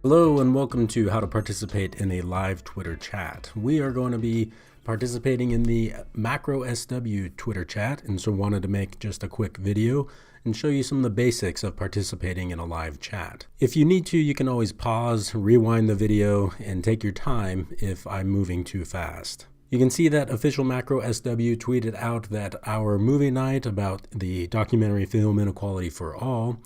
Hello and welcome to how to participate in a live Twitter chat. We are going to be participating in the Macro SW Twitter chat, and so wanted to make just a quick video and show you some of the basics of participating in a live chat. If you need to, you can always pause, rewind the video, and take your time if I'm moving too fast. You can see that official Macro SW tweeted out that our movie night about the documentary film Inequality for All,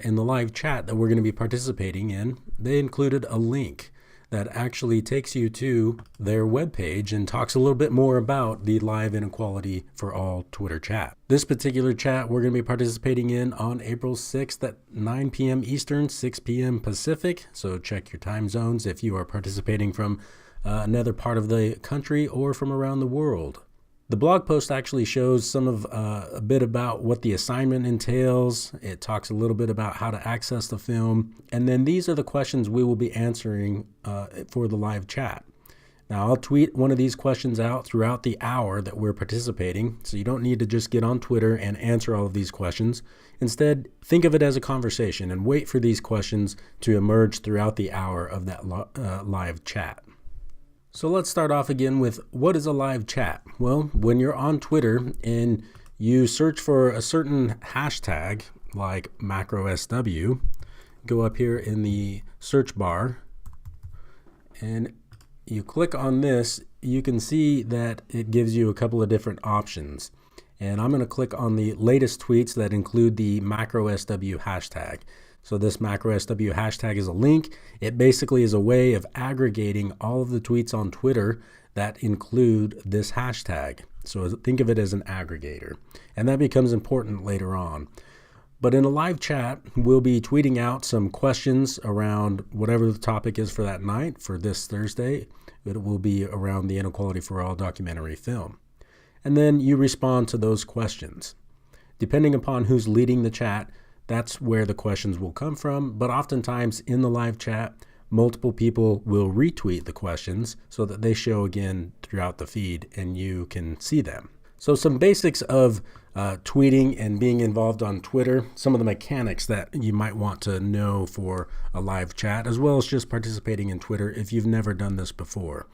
in the live chat that we're going to be participating in, they included a link that actually takes you to their webpage and talks a little bit more about the live Inequality for All Twitter chat. This particular chat we're going to be participating in on April 6th at 9 p.m. Eastern, 6 p.m. Pacific. So check your time zones if you are participating from another part of the country or from around the world. The blog post actually shows some of a bit about what the assignment entails. It talks a little bit about how to access the film. And then these are the questions we will be answering for the live chat. Now, I'll tweet one of these questions out throughout the hour that we're participating. So you don't need to just get on Twitter and answer all of these questions. Instead, think of it as a conversation and wait for these questions to emerge throughout the hour of that live chat. So let's start off again with, what is a live chat? Well, when you're on Twitter and you search for a certain hashtag like MacroSW, go up here in the search bar and you click on this, you can see that it gives you a couple of different options. And I'm going to click on the latest tweets that include the MacroSW hashtag. So this MacroSW hashtag is a link. It basically is a way of aggregating all of the tweets on Twitter that include this hashtag. So think of it as an aggregator. And that becomes important later on. But in a live chat, we'll be tweeting out some questions around whatever the topic is for that night. For this Thursday, it will be around the Inequality for All documentary film. And then you respond to those questions. Depending upon who's leading the chat, that's where the questions will come from, but oftentimes in the live chat, multiple people will retweet the questions so that they show again throughout the feed and you can see them. So some basics of tweeting and being involved on Twitter, some of the mechanics that you might want to know for a live chat, as well as just participating in Twitter if you've never done this before.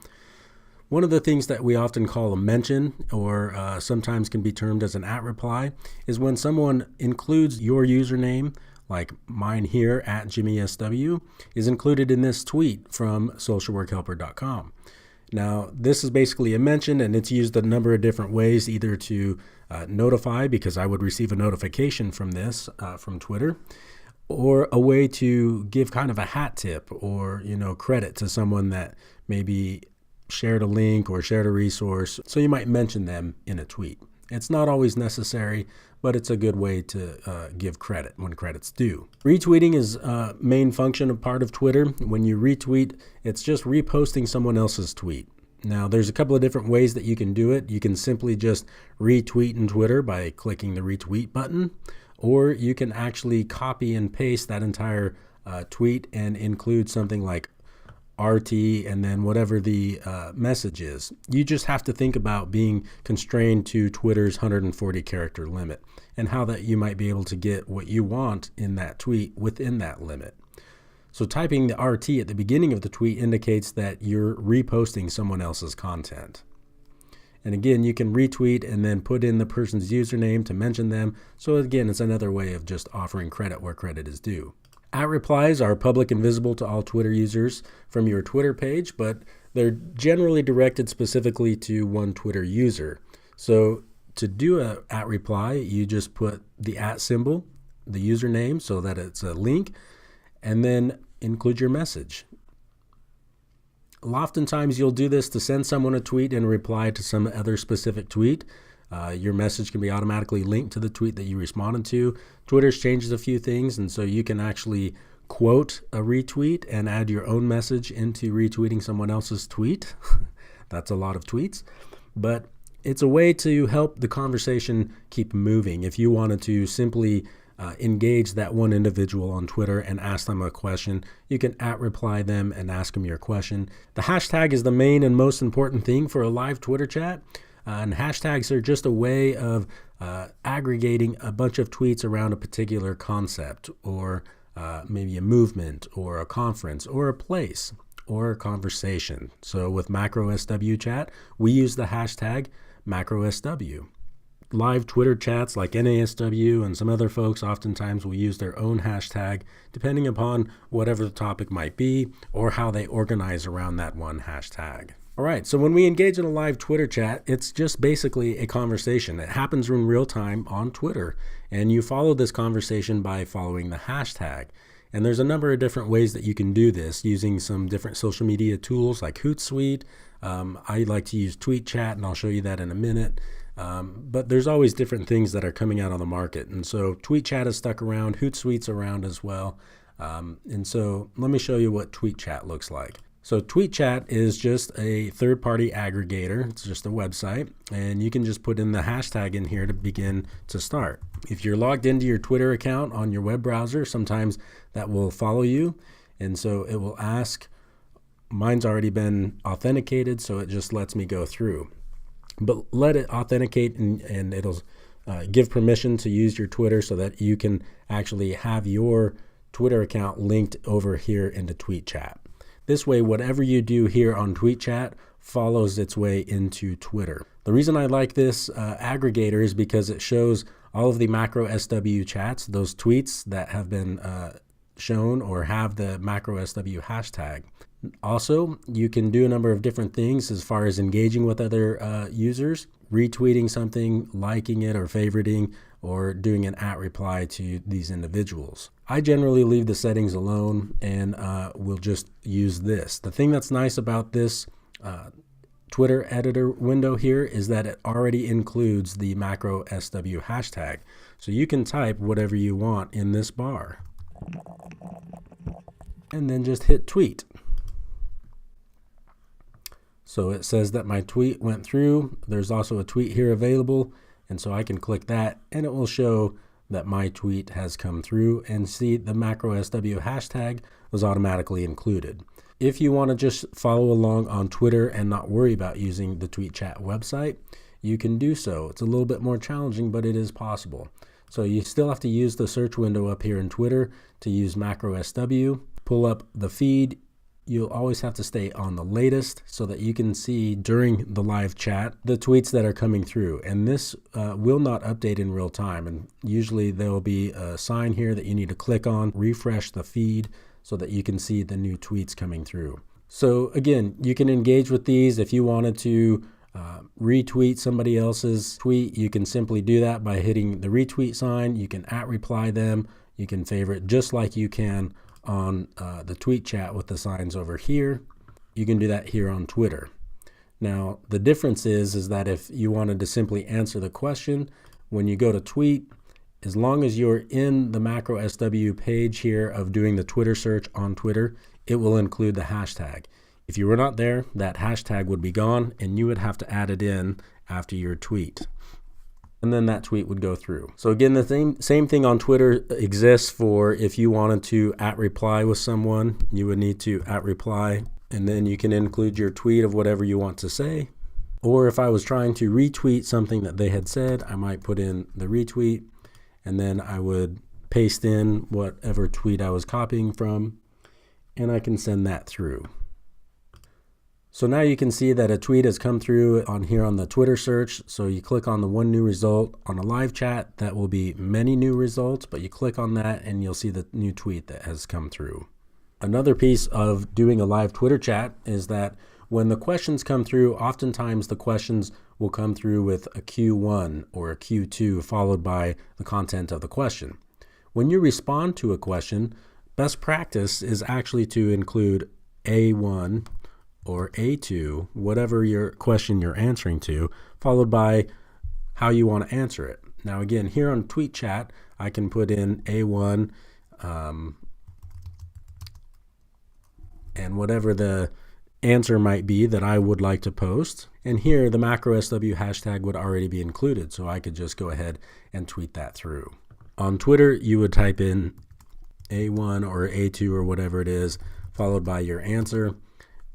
One of the things that we often call a mention, or sometimes can be termed as an @reply, is when someone includes your username, like mine here @JimmySW, is included in this tweet from socialworkhelper.com. Now, this is basically a mention, and it's used a number of different ways, either to notify, because I would receive a notification from this from Twitter, or a way to give kind of a hat tip or credit to someone that maybe shared a link or shared a resource, so you might mention them in a tweet. It's not always necessary, but it's a good way to give credit when credit's due. Retweeting is a main function of part of Twitter. When you retweet, it's just reposting someone else's tweet. Now, there's a couple of different ways that you can do it. You can simply just retweet in Twitter by clicking the retweet button, or you can actually copy and paste that entire tweet and include something like RT and then whatever the message is. You just have to think about being constrained to Twitter's 140 character limit and how that you might be able to get what you want in that tweet within that limit. So typing the RT at the beginning of the tweet indicates that you're reposting someone else's content. And again, you can retweet and then put in the person's username to mention them. So again, it's another way of just offering credit where credit is due. @replies are public and visible to all Twitter users from your Twitter page, but they're generally directed specifically to one Twitter user. So to do a @reply, you just put the @ the username so that it's a link, and then include your message. Oftentimes you'll do this to send someone a tweet and reply to some other specific tweet. Your message can be automatically linked to the tweet that you responded to. Twitter's changes a few things, and so you can actually quote a retweet and add your own message into retweeting someone else's tweet. That's a lot of tweets, but it's a way to help the conversation keep moving. If you wanted to simply engage that one individual on Twitter and ask them a question, you can @reply them and ask them your question. The hashtag is the main and most important thing for a live Twitter chat. And hashtags are just a way of aggregating a bunch of tweets around a particular concept or maybe a movement or a conference or a place or a conversation. So with MacroSW chat, we use the hashtag MacroSW. Live Twitter chats like NASW and some other folks oftentimes will use their own hashtag depending upon whatever the topic might be or how they organize around that one hashtag. All right, so when we engage in a live Twitter chat, it's just basically a conversation. It happens in real time on Twitter, and you follow this conversation by following the hashtag. And there's a number of different ways that you can do this using some different social media tools like Hootsuite. I like to use Tweet Chat, and I'll show you that in a minute. But there's always different things that are coming out on the market. And so Tweet Chat is stuck around, Hootsuite's around as well. And so let me show you what Tweet Chat looks like. So Tweet Chat is just a third-party aggregator. It's just a website, and you can just put in the hashtag in here to begin to start. If you're logged into your Twitter account on your web browser, sometimes that will follow you, and so it will ask. Mine's already been authenticated, so it just lets me go through. But let it authenticate, and it'll give permission to use your Twitter so that you can actually have your Twitter account linked over here into Tweet Chat. This way, whatever you do here on Tweet Chat follows its way into Twitter. The reason I like this aggregator is because it shows all of the MacroSW chats, those tweets that have been shown or have the MacroSW hashtag. Also, you can do a number of different things as far as engaging with other users, retweeting something, liking it or favoriting, or doing an @reply to these individuals. I generally leave the settings alone and will just use this. The thing that's nice about this Twitter editor window here is that it already includes the MacroSW hashtag. So you can type whatever you want in this bar and then just hit tweet. So it says that my tweet went through. There's also a tweet here available, and so I can click that and it will show that my tweet has come through, and see the MacroSW hashtag was automatically included. If you want to just follow along on Twitter and not worry about using the Tweet Chat website, you can do so. It's a little bit more challenging, but it is possible. So you still have to use the search window up here in Twitter to use MacroSW. Pull up the feed. You'll always have to stay on the latest so that you can see during the live chat the tweets that are coming through. And this will not update in real time. And usually there will be a sign here that you need to click on, refresh the feed so that you can see the new tweets coming through. So again, you can engage with these. If you wanted to retweet somebody else's tweet, you can simply do that by hitting the retweet sign. You can @reply them. You can favorite just like you can on the Tweet Chat with the signs over here. You can do that here on Twitter. Now, the difference is that if you wanted to simply answer the question, when you go to tweet, as long as you're in the MacroSW page here of doing the Twitter search on Twitter, it will include the hashtag. If you were not there, that hashtag would be gone and you would have to add it in after your tweet. And then that tweet would go through. So again, the same thing on Twitter exists for if you wanted to @reply with someone, you would need to @reply, and then you can include your tweet of whatever you want to say. Or if I was trying to retweet something that they had said, I might put in the retweet, and then I would paste in whatever tweet I was copying from, and I can send that through. So now you can see that a tweet has come through on here on the Twitter search. So you click on the one new result. On a live chat, that will be many new results, but you click on that and you'll see the new tweet that has come through. Another piece of doing a live Twitter chat is that when the questions come through, oftentimes the questions will come through with a Q1 or a Q2 followed by the content of the question. When you respond to a question, best practice is actually to include A1 or A2, whatever your question you're answering to, followed by how you want to answer it. Now again, here on Tweet Chat, I can put in A1 and whatever the answer might be that I would like to post. And here the MacroSW hashtag would already be included, so I could just go ahead and tweet that through. On Twitter, you would type in A1 or A2 or whatever it is, followed by your answer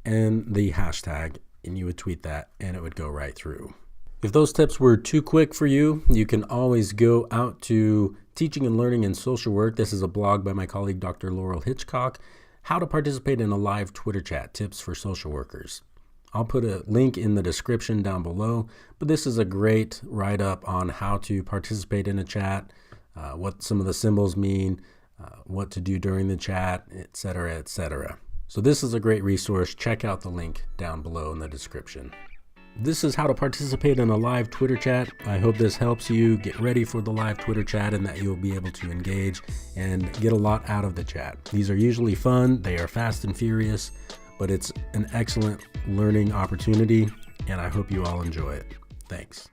and the hashtag, and you would tweet that and it would go right through. If those tips were too quick for you, you can always go out to Teaching and Learning in Social Work. This is a blog by my colleague, Dr. Laurel Hitchcock, How to Participate in a Live Twitter Chat, Tips for Social Workers. I'll put a link in the description down below, but this is a great write-up on how to participate in a chat, what some of the symbols mean, what to do during the chat, etc., etc. So this is a great resource. Check out the link down below in the description. This is how to participate in a live Twitter chat. I hope this helps you get ready for the live Twitter chat and that you'll be able to engage and get a lot out of the chat. These are usually fun, they are fast and furious, but it's an excellent learning opportunity, and I hope you all enjoy it. Thanks.